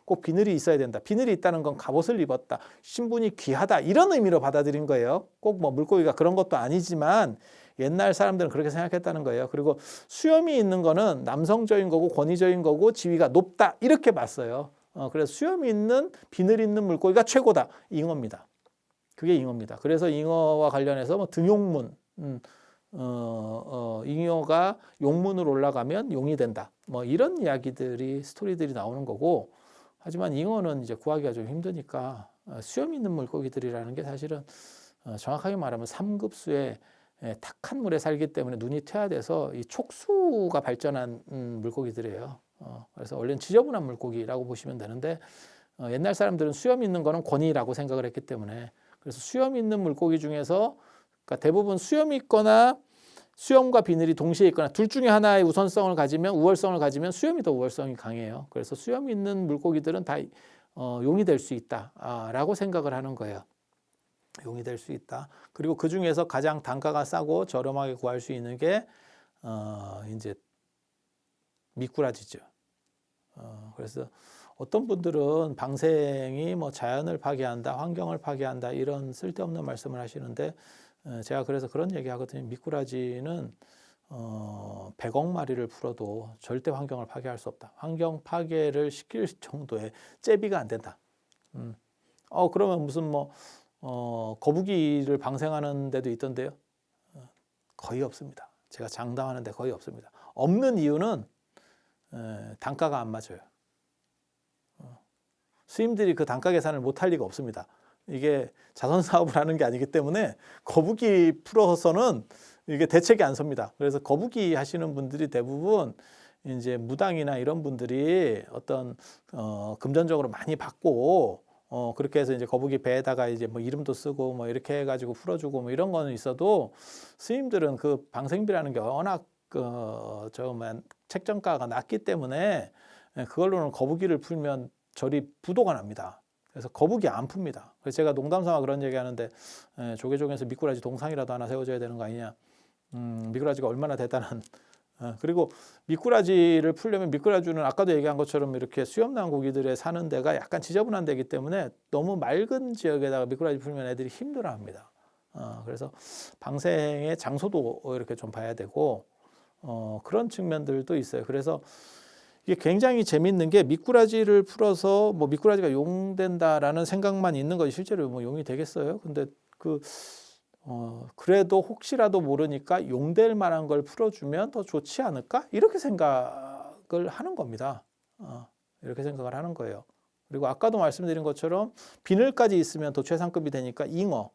Speaker 1: 꼭 비늘이 있어야 된다. 비늘이 있다는 건 갑옷을 입었다. 신분이 귀하다. 이런 의미로 받아들인 거예요. 꼭 뭐 물고기가 그런 것도 아니지만 옛날 사람들은 그렇게 생각했다는 거예요. 그리고 수염이 있는 거는 남성적인 거고 권위적인 거고 지위가 높다. 이렇게 봤어요. 그래서 수염이 있는 비늘 있는 물고기가 최고다. 잉어입니다. 그게 잉어입니다. 그래서 잉어와 관련해서 뭐 등용문, 잉어가 용문으로 올라가면 용이 된다. 뭐 이런 이야기들이 스토리들이 나오는 거고, 하지만 잉어는 이제 구하기가 좀 힘드니까 수염 있는 물고기들이라는 게 사실은 정확하게 말하면 삼급수의 탁한 물에 살기 때문에 눈이 퇴화돼서 이 촉수가 발전한 물고기들이에요. 그래서 원래는 지저분한 물고기라고 보시면 되는데 옛날 사람들은 수염 있는 거는 권위라고 생각을 했기 때문에, 그래서 수염 있는 물고기 중에서 그러니까 대부분 수염이 있거나 수염과 비늘이 동시에 있거나 둘 중에 하나의 우선성을 가지면 우월성을 가지면 수염이 더 우월성이 강해요. 그래서 수염이 있는 물고기들은 다 용이 될 수 있다라고 생각을 하는 거예요. 용이 될 수 있다. 그리고 그 중에서 가장 단가가 싸고 저렴하게 구할 수 있는 게 이제 미꾸라지죠. 그래서 어떤 분들은 방생이 뭐 자연을 파괴한다, 환경을 파괴한다 이런 쓸데없는 말씀을 하시는데 제가 그래서 그런 얘기 하거든요. 미꾸라지는 100억 마리를 풀어도 절대 환경을 파괴할 수 없다. 환경 파괴를 시킬 정도의 째비가 안 된다. 그러면 무슨 뭐 거북이를 방생하는 데도 있던데요. 거의 없습니다. 제가 장담하는데 거의 없습니다. 없는 이유는 단가가 안 맞아요. 스님들이 그 단가 계산을 못할 리가 없습니다. 이게 자선 사업을 하는 게 아니기 때문에 거북이 풀어서는 이게 대책이 안 섭니다. 그래서 거북이 하시는 분들이 대부분 이제 무당이나 이런 분들이 어떤 금전적으로 많이 받고 그렇게 해서 이제 거북이 배에다가 이제 뭐 이름도 쓰고 뭐 이렇게 해가지고 풀어주고 뭐 이런 거는 있어도 스님들은 그 방생비라는 게 워낙 책정가가 낮기 때문에 그걸로는 거북이를 풀면 절이 부도가 납니다. 그래서 거북이 안 풉니다. 그래서 제가 농담삼아 그런 얘기하는데 조계종에서 미꾸라지 동상이라도 하나 세워줘야 되는 거 아니냐. 미꾸라지가 얼마나 대단한. 그리고 미꾸라지를 풀려면 미꾸라지는 아까도 얘기한 것처럼 이렇게 수염난 고기들에 사는 데가 약간 지저분한 데이기 때문에 너무 맑은 지역에다가 미꾸라지 풀면 애들이 힘들어합니다. 그래서 방생의 장소도 이렇게 좀 봐야 되고 그런 측면들도 있어요. 그래서 이게 굉장히 재밌는 게 미꾸라지를 풀어서 뭐 미꾸라지가 용된다라는 생각만 있는 것이 실제로 뭐 용이 되겠어요? 근데 그래도 혹시라도 모르니까 용될 만한 걸 풀어주면 더 좋지 않을까? 이렇게 생각을 하는 겁니다. 이렇게 생각을 하는 거예요. 그리고 아까도 말씀드린 것처럼 비늘까지 있으면 더 최상급이 되니까 잉어.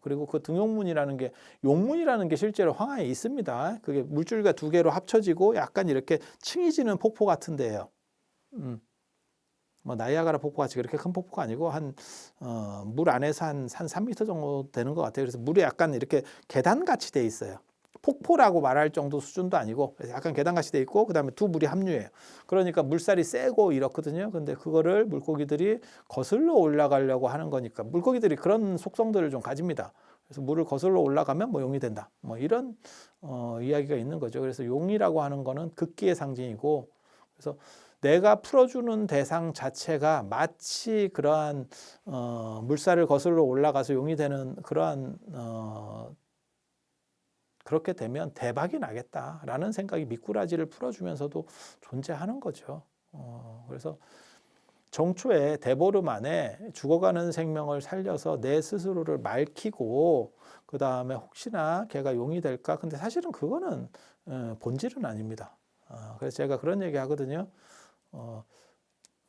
Speaker 1: 그리고 그 등용문이라는 게 용문이라는 게 실제로 황하에 있습니다. 그게 물줄기가 두 개로 합쳐지고 약간 이렇게 층이 지는 폭포 같은데요. 뭐 나이아가라 폭포 같이 그렇게 큰 폭포가 아니고 물 안에서 한 3m 정도 되는 것 같아요. 그래서 물이 약간 이렇게 계단같이 돼 있어요. 폭포라고 말할 정도 수준도 아니고 약간 계단같이 돼 있고 그다음에 두 물이 합류해요. 그러니까 물살이 세고 이렇거든요. 근데 그거를 물고기들이 거슬러 올라가려고 하는 거니까 물고기들이 그런 속성들을 좀 가집니다. 그래서 물을 거슬러 올라가면 뭐 용이 된다. 뭐 이런 이야기가 있는 거죠. 그래서 용이라고 하는 거는 극기의 상징이고, 그래서 내가 풀어주는 대상 자체가 마치 그러한 물살을 거슬러 올라가서 용이 되는 그러한 그렇게 되면 대박이 나겠다라는 생각이 미꾸라지를 풀어주면서도 존재하는 거죠. 그래서 정초에 대보름 안에 죽어가는 생명을 살려서 내 스스로를 맑히고 그 다음에 혹시나 걔가 용이 될까? 근데 사실은 그거는 본질은 아닙니다. 그래서 제가 그런 얘기 하거든요.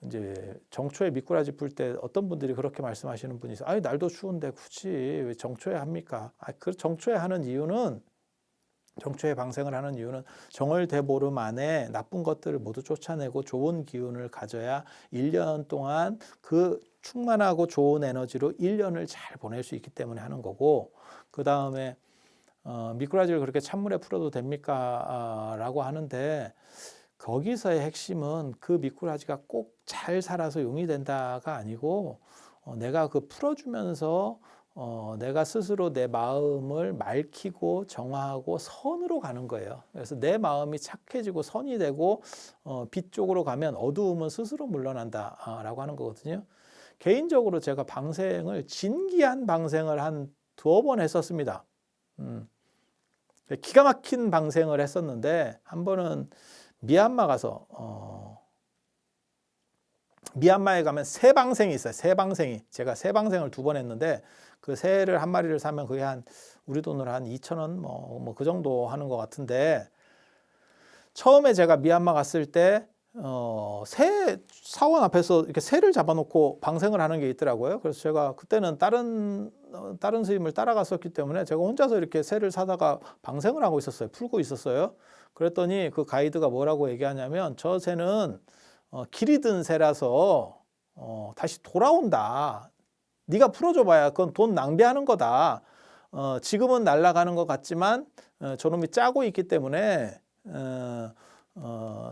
Speaker 1: 이제 정초에 미꾸라지 풀 때 어떤 분들이 그렇게 말씀하시는 분이 있어요. 아니 날도 추운데 굳이 왜 정초에 합니까? 그 정초에 하는 이유는, 정초에 방생을 하는 이유는 정월대보름 안에 나쁜 것들을 모두 쫓아내고 좋은 기운을 가져야 1년 동안 그 충만하고 좋은 에너지로 1년을 잘 보낼 수 있기 때문에 하는 거고, 그 다음에 미꾸라지를 그렇게 찬물에 풀어도 됩니까? 라고 하는데 거기서의 핵심은 그 미꾸라지가 꼭 잘 살아서 용이 된다가 아니고 내가 그 풀어주면서 내가 스스로 내 마음을 맑히고 정화하고 선으로 가는 거예요. 그래서 내 마음이 착해지고 선이 되고 빛 쪽으로 가면 어두움은 스스로 물러난다라고 하는 거거든요. 개인적으로 제가 방생을 진기한 방생을 한 2번 했었습니다. 기가 막힌 방생을 했었는데 한 번은 미얀마 가서 미얀마에 가면 새방생이 있어요. 새방생이. 제가 새방생을 2번 했는데 그 새를 한 마리를 사면 그게 한 우리 돈으로 한 2,000원 뭐 그 정도 하는 것 같은데 처음에 제가 미얀마 갔을 때 새 사원 앞에서 이렇게 새를 잡아놓고 방생을 하는 게 있더라고요. 그래서 제가 그때는 다른 스님을 따라갔었기 때문에 제가 혼자서 이렇게 새를 사다가 방생을 하고 있었어요. 풀고 있었어요. 그랬더니 그 가이드가 뭐라고 얘기하냐면 저 새는 길이 든 새라서 다시 돌아온다. 네가 풀어줘봐야 그건 돈 낭비하는 거다. 지금은 날아가는 것 같지만 저놈이 짜고 있기 때문에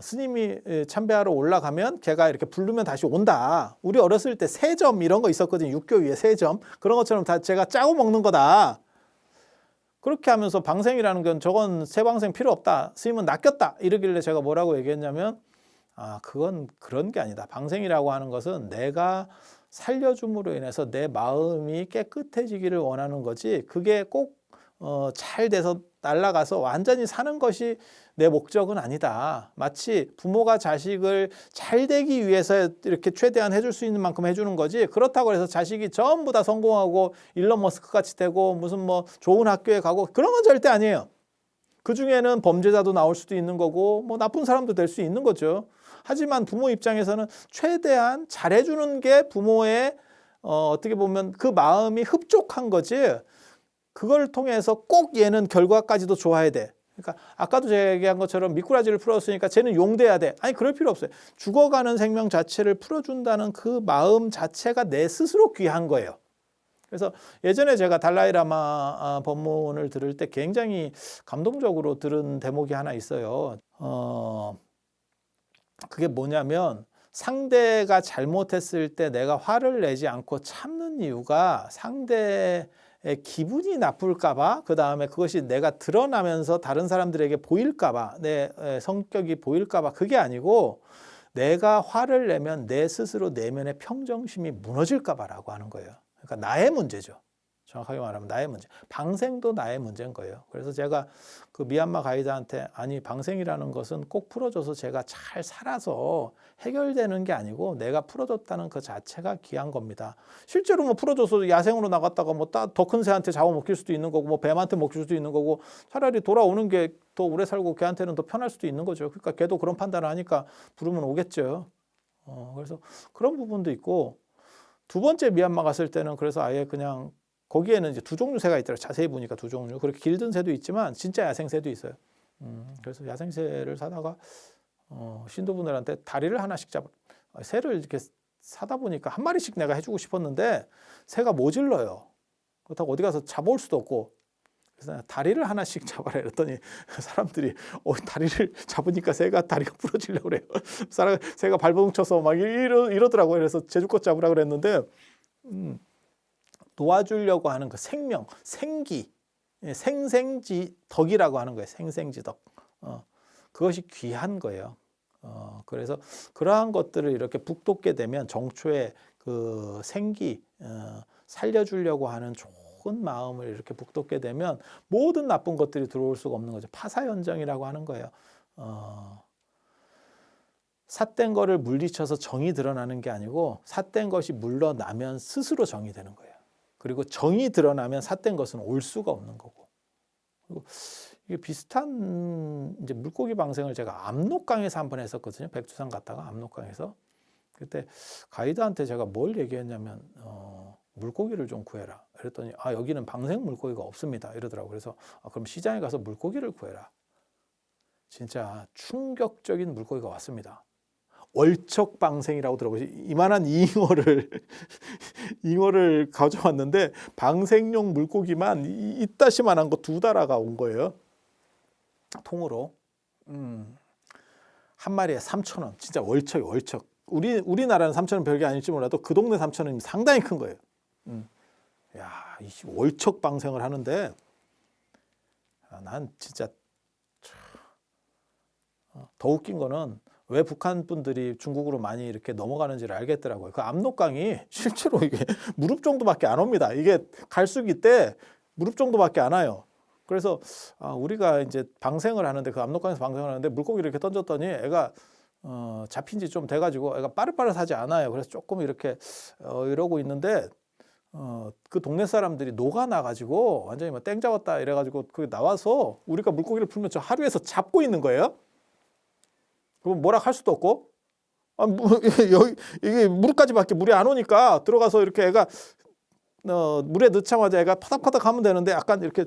Speaker 1: 스님이 참배하러 올라가면 걔가 이렇게 부르면 다시 온다. 우리 어렸을 때 세점 이런 거 있었거든요. 육교 위에 세점. 그런 것처럼 다 제가 짜고 먹는 거다. 그렇게 하면서 방생이라는 건 저건 새방생 필요 없다. 스님은 낚였다. 이러길래 제가 뭐라고 얘기했냐면 그건 그런 게 아니다. 방생이라고 하는 것은 내가 살려줌으로 인해서 내 마음이 깨끗해지기를 원하는 거지 그게 꼭 잘 돼서 날아가서 완전히 사는 것이 내 목적은 아니다. 마치 부모가 자식을 잘 되기 위해서 이렇게 최대한 해줄 수 있는 만큼 해주는 거지 그렇다고 해서 자식이 전부 다 성공하고 일론 머스크 같이 되고 무슨 뭐 좋은 학교에 가고 그런 건 절대 아니에요. 그 중에는 범죄자도 나올 수도 있는 거고 뭐 나쁜 사람도 될 수 있는 거죠. 하지만 부모 입장에서는 최대한 잘해주는 게 부모의 어떻게 보면 그 마음이 흡족한 거지 그걸 통해서 꼭 얘는 결과까지도 좋아야 돼. 그러니까 아까도 제가 얘기한 것처럼 미꾸라지를 풀었으니까 쟤는 용돼야 돼. 아니 그럴 필요 없어요. 죽어가는 생명 자체를 풀어준다는 그 마음 자체가 내 스스로 귀한 거예요. 그래서 예전에 제가 달라이라마 법문을 들을 때 굉장히 감동적으로 들은 대목이 하나 있어요. 그게 뭐냐면 상대가 잘못했을 때 내가 화를 내지 않고 참는 이유가 상대의 기분이 나쁠까 봐 그다음에 그것이 내가 드러나면서 다른 사람들에게 보일까 봐 내 성격이 보일까 봐 그게 아니고 내가 화를 내면 내 스스로 내면의 평정심이 무너질까 봐라고 하는 거예요. 그러니까 나의 문제죠. 정확하게 말하면 나의 문제. 방생도 나의 문제인 거예요. 그래서 제가 그 미얀마 가이드한테 아니 방생이라는 것은 꼭 풀어줘서 제가 잘 살아서 해결되는 게 아니고 내가 풀어줬다는 그 자체가 귀한 겁니다. 실제로 뭐 풀어줘서 야생으로 나갔다가 뭐 더 큰 새한테 잡아먹힐 수도 있는 거고 뭐 뱀한테 먹힐 수도 있는 거고 차라리 돌아오는 게 더 오래 살고 걔한테는 더 편할 수도 있는 거죠. 그러니까 걔도 그런 판단을 하니까 부르면 오겠죠. 그래서 그런 부분도 있고 2번째 미얀마 갔을 때는 그래서 아예 그냥 거기에는 이제 2종류 새가 있더라고요. 자세히 보니까 2종류. 그렇게 길든 새도 있지만 진짜 야생새도 있어요. 그래서 야생새를 사다가 신도분들한테 다리를 하나씩 새를 이렇게 사다 보니까 한 마리씩 내가 해주고 싶었는데 새가 모질러요. 그렇다고 어디 가서 잡아올 수도 없고 그래서 다리를 하나씩 잡아라 이랬더니 사람들이 다리를 잡으니까 새가 다리가 부러지려고 그래요. 새가 발버둥 쳐서 막 이러더라고요. 그래서 제주껏 잡으라 그랬는데 도와주려고 하는 그 생명, 생기, 생생지덕이라고 하는 거예요. 생생지덕. 그것이 귀한 거예요. 그래서 그러한 것들을 이렇게 북돋게 되면 정초에 그 생기, 살려주려고 하는 좋은 마음을 이렇게 북돋게 되면 모든 나쁜 것들이 들어올 수가 없는 거죠. 파사현정이라고 하는 거예요. 삿된 거를 물리쳐서 정이 드러나는 게 아니고 삿된 것이 물러나면 스스로 정이 되는 거예요. 그리고 정이 드러나면 삿된 것은 올 수가 없는 거고. 그리고 이게 비슷한 이제 물고기 방생을 제가 압록강에서 한번 했었거든요. 백두산 갔다가 압록강에서. 그때 가이드한테 제가 뭘 얘기했냐면 물고기를 좀 구해라. 그랬더니 여기는 방생 물고기가 없습니다. 이러더라고요. 그래서 그럼 시장에 가서 물고기를 구해라. 진짜 충격적인 물고기가 왔습니다. 월척방생이라고 들어보시 이만한 잉어를 가져왔는데 방생용 물고기만 이따시만한 거 2달아가 온 거예요. 통으로. 한 마리에 3,000원. 진짜 월척. 우리나라는 3,000원 별게 아닐지 몰라도 그 동네 3,000원이 상당히 큰 거예요. 야, 월척 방생을 하는데 난 진짜 더 웃긴 거는 왜 북한 분들이 중국으로 많이 이렇게 넘어가는지를 알겠더라고요. 그 압록강이 실제로 이게 무릎 정도밖에 안 옵니다. 이게 갈수기 때 무릎 정도밖에 안 와요. 그래서 우리가 이제 방생을 하는데 그 압록강에서 방생을 하는데 물고기를 이렇게 던졌더니 애가 잡힌 지 좀 돼가지고 애가 빠릇빠릇하지 않아요. 그래서 조금 이렇게 이러고 있는데 그 동네 사람들이 녹아나가지고 완전히 뭐 땡 잡았다 이래가지고 그 나와서 우리가 물고기를 풀면 저 하류에서 잡고 있는 거예요. 그럼 뭐라 할 수도 없고 이게 무릎까지밖에 물이 안 오니까 들어가서 이렇게 애가 물에 넣자마자 애가 파닥파닥 하면 되는데 약간 이렇게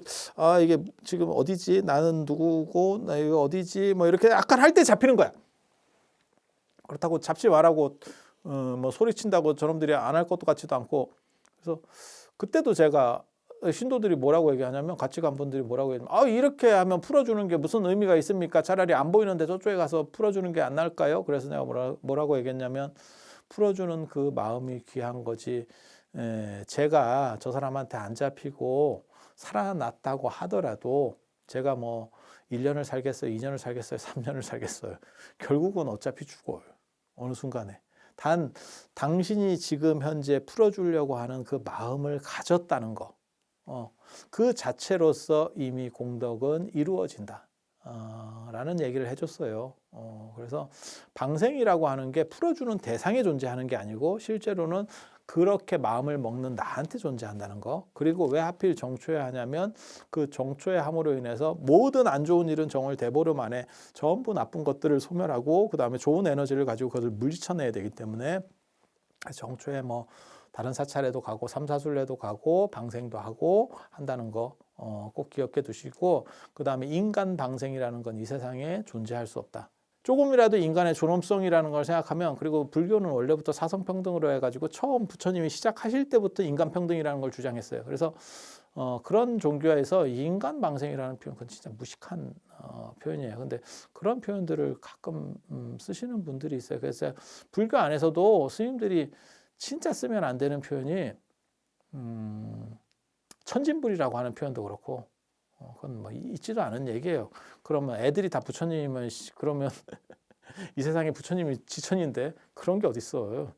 Speaker 1: 이게 지금 어디지? 나는 누구고? 나 이거 어디지? 뭐 이렇게 약간 할 때 잡히는 거야. 그렇다고 잡지 말라고 뭐 소리친다고 저놈들이 안 할 것도 같지도 않고 그래서 그때도 제가 신도들이 뭐라고 얘기하냐면 같이 간 분들이 뭐라고 얘기하냐면 이렇게 하면 풀어주는 게 무슨 의미가 있습니까? 차라리 안 보이는데 저쪽에 가서 풀어주는 게 안 나을까요? 그래서 내가 뭐라고 얘기했냐면 풀어주는 그 마음이 귀한 거지 제가 저 사람한테 안 잡히고 살아났다고 하더라도 제가 뭐 1년을 살겠어요, 2년을 살겠어요, 3년을 살겠어요. 결국은 어차피 죽어요. 어느 순간에. 단 당신이 지금 현재 풀어주려고 하는 그 마음을 가졌다는 거. 그 자체로서 이미 공덕은 이루어진다. 라는 얘기를 해줬어요. 그래서 방생이라고 하는 게 풀어주는 대상에 존재하는 게 아니고 실제로는 그렇게 마음을 먹는 나한테 존재한다는 거. 그리고 왜 하필 정초에 하냐면 그 정초에 함으로 인해서 모든 안 좋은 일은 정월 대보름 안에 전부 나쁜 것들을 소멸하고 그 다음에 좋은 에너지를 가지고 그것을 물리쳐내야 되기 때문에 정초에 뭐 다른 사찰에도 가고 삼사순례도 가고 방생도 하고 한다는 거 꼭 기억해 두시고 그 다음에 인간 방생이라는 건 이 세상에 존재할 수 없다. 조금이라도 인간의 존엄성이라는 걸 생각하면 그리고 불교는 원래부터 사성평등으로 해가지고 처음 부처님이 시작하실 때부터 인간평등이라는 걸 주장했어요. 그래서 그런 종교에서 인간 방생이라는 표현 그건 진짜 무식한 표현이에요. 근데 그런 표현들을 가끔 쓰시는 분들이 있어요. 그래서 불교 안에서도 스님들이 진짜 쓰면 안 되는 표현이 천진불이라고 하는 표현도 그렇고 그건 뭐 있지도 않은 얘기예요. 그러면 애들이 다 부처님이면 그러면 이 세상에 부처님이 지천인데 그런 게 어딨어요.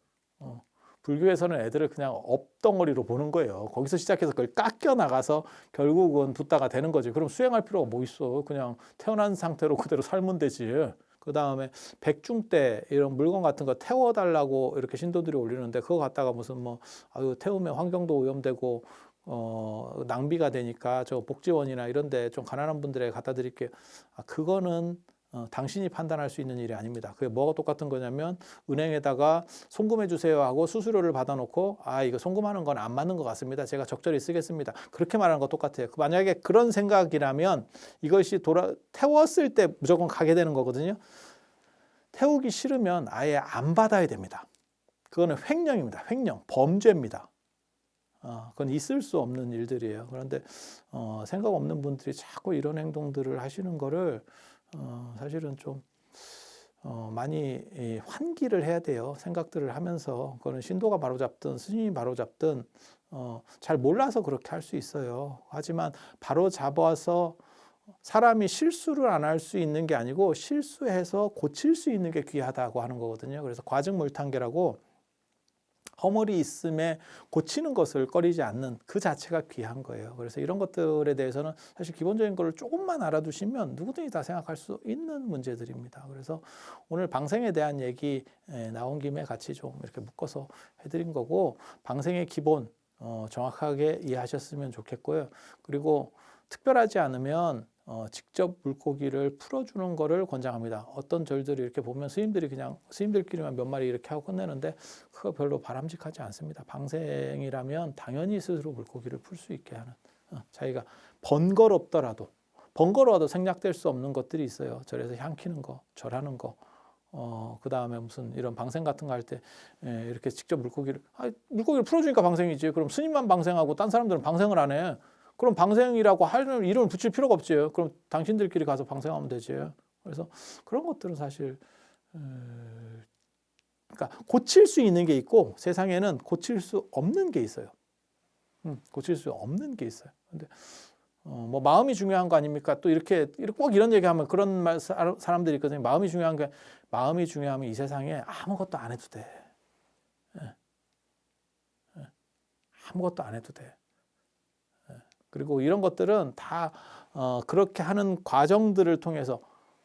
Speaker 1: 불교에서는 애들을 그냥 업덩어리로 보는 거예요. 거기서 시작해서 그걸 깎여 나가서 결국은 붓다가 되는 거지. 그럼 수행할 필요가 뭐 있어. 그냥 태어난 상태로 그대로 살면 되지. 그 다음에 백중 때 이런 물건 같은 거 태워달라고 이렇게 신도들이 올리는데 그거 갖다가 무슨 뭐 태우면 환경도 오염되고 낭비가 되니까 저 복지원이나 이런 데 좀 가난한 분들에게 갖다 드릴게요. 그거는 당신이 판단할 수 있는 일이 아닙니다. 그게 뭐가 똑같은 거냐면 은행에다가 송금해 주세요 하고 수수료를 받아놓고 이거 송금하는 건 안 맞는 것 같습니다. 제가 적절히 쓰겠습니다. 그렇게 말하는 거 똑같아요. 만약에 그런 생각이라면 이것이 태웠을 때 무조건 가게 되는 거거든요. 태우기 싫으면 아예 안 받아야 됩니다. 그거는 횡령입니다. 횡령, 범죄입니다. 그건 있을 수 없는 일들이에요. 그런데 생각 없는 분들이 자꾸 이런 행동들을 하시는 거를 사실은 좀 많이 환기를 해야 돼요. 생각들을 하면서 그거는 신도가 바로잡든 스님이 바로잡든 잘 몰라서 그렇게 할 수 있어요. 하지만 바로잡아서 사람이 실수를 안 할 수 있는 게 아니고 실수해서 고칠 수 있는 게 귀하다고 하는 거거든요. 그래서 과증물탄계라고 허물이 있음에 고치는 것을 꺼리지 않는 그 자체가 귀한 거예요. 그래서 이런 것들에 대해서는 사실 기본적인 걸 조금만 알아두시면 누구든지 다 생각할 수 있는 문제들입니다. 그래서 오늘 방생에 대한 얘기 나온 김에 같이 좀 이렇게 묶어서 해드린 거고 방생의 기본 정확하게 이해하셨으면 좋겠고요. 그리고 특별하지 않으면 직접 물고기를 풀어주는 거를 권장합니다. 어떤 절들이 이렇게 보면 스님들이 그냥 스님들끼리만 몇 마리 이렇게 하고 끝내는데 그거 별로 바람직하지 않습니다. 방생이라면 당연히 스스로 물고기를 풀 수 있게 하는 자기가 번거롭더라도 생략될 수 없는 것들이 있어요. 절에서 향 키는 거, 절하는 거, 그 다음에 무슨 이런 방생 같은 거 할 때 이렇게 직접 물고기를 풀어주니까 방생이지. 그럼 스님만 방생하고 딴 사람들은 방생을 안 해. 그럼 방생이라고 할 이름을 붙일 필요가 없지. 그럼 당신들끼리 가서 방생하면 되지. 그래서 그런 것들은 사실 그러니까 고칠 수 있는 게 있고 세상에는 고칠 수 없는 게 있어요. 고칠 수 없는 게 있어요. 근데 뭐 마음이 중요한 거 아닙니까? 또 이렇게 꼭 이런 얘기하면 그런 사람들이 있거든요. 마음이 중요한 게 마음이 중요하면 이 세상에 아무것도 안 해도 돼. 아무것도 안 해도 돼. 그리고 이런 것들은 다 그렇게 하는 과정들을 통해서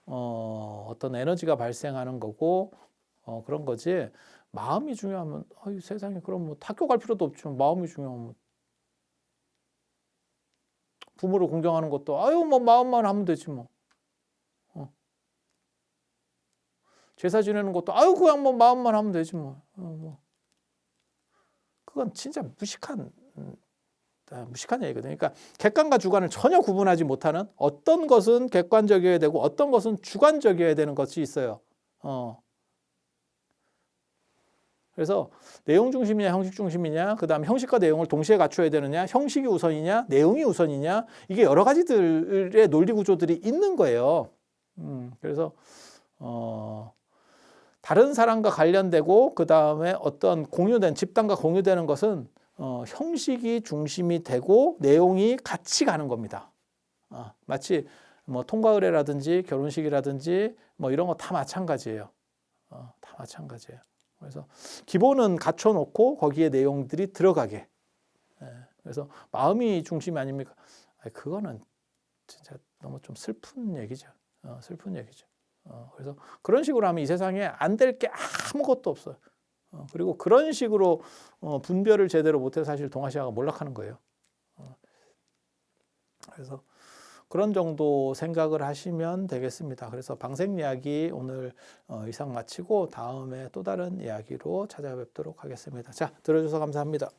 Speaker 1: 어떤 에너지가 발생하는 거고 그런 거지. 마음이 중요하면 이 세상에 그럼 뭐 학교 갈 필요도 없지만 마음이 중요하면 부모를 공경하는 것도 아유 뭐 마음만 하면 되지 뭐. 제사 지내는 것도 아유 그냥 뭐 마음만 하면 되지 뭐. 그건 진짜 무식한 얘기거든요. 그러니까 객관과 주관을 전혀 구분하지 못하는 어떤 것은 객관적이어야 되고 어떤 것은 주관적이어야 되는 것이 있어요. 그래서 내용 중심이냐 형식 중심이냐 그다음 형식과 내용을 동시에 갖춰야 되느냐 형식이 우선이냐 내용이 우선이냐 이게 여러 가지들의 논리 구조들이 있는 거예요. 그래서 다른 사람과 관련되고 그다음에 어떤 공유된 집단과 공유되는 것은 형식이 중심이 되고 내용이 같이 가는 겁니다. 마치 뭐 통과 의례라든지 결혼식이라든지 뭐 이런 거 다 마찬가지예요. 다 마찬가지예요. 그래서 기본은 갖춰놓고 거기에 내용들이 들어가게. 그래서 마음이 중심이 아닙니까? 그거는 진짜 너무 좀 슬픈 얘기죠. 슬픈 얘기죠. 그래서 그런 식으로 하면 이 세상에 안 될 게 아무것도 없어요. 그리고 그런 식으로 분별을 제대로 못해서 사실 동아시아가 몰락하는 거예요. 그래서 그런 정도 생각을 하시면 되겠습니다. 그래서 방생 이야기 오늘 이상 마치고 다음에 또 다른 이야기로 찾아뵙도록 하겠습니다. 자, 들어주셔서 감사합니다.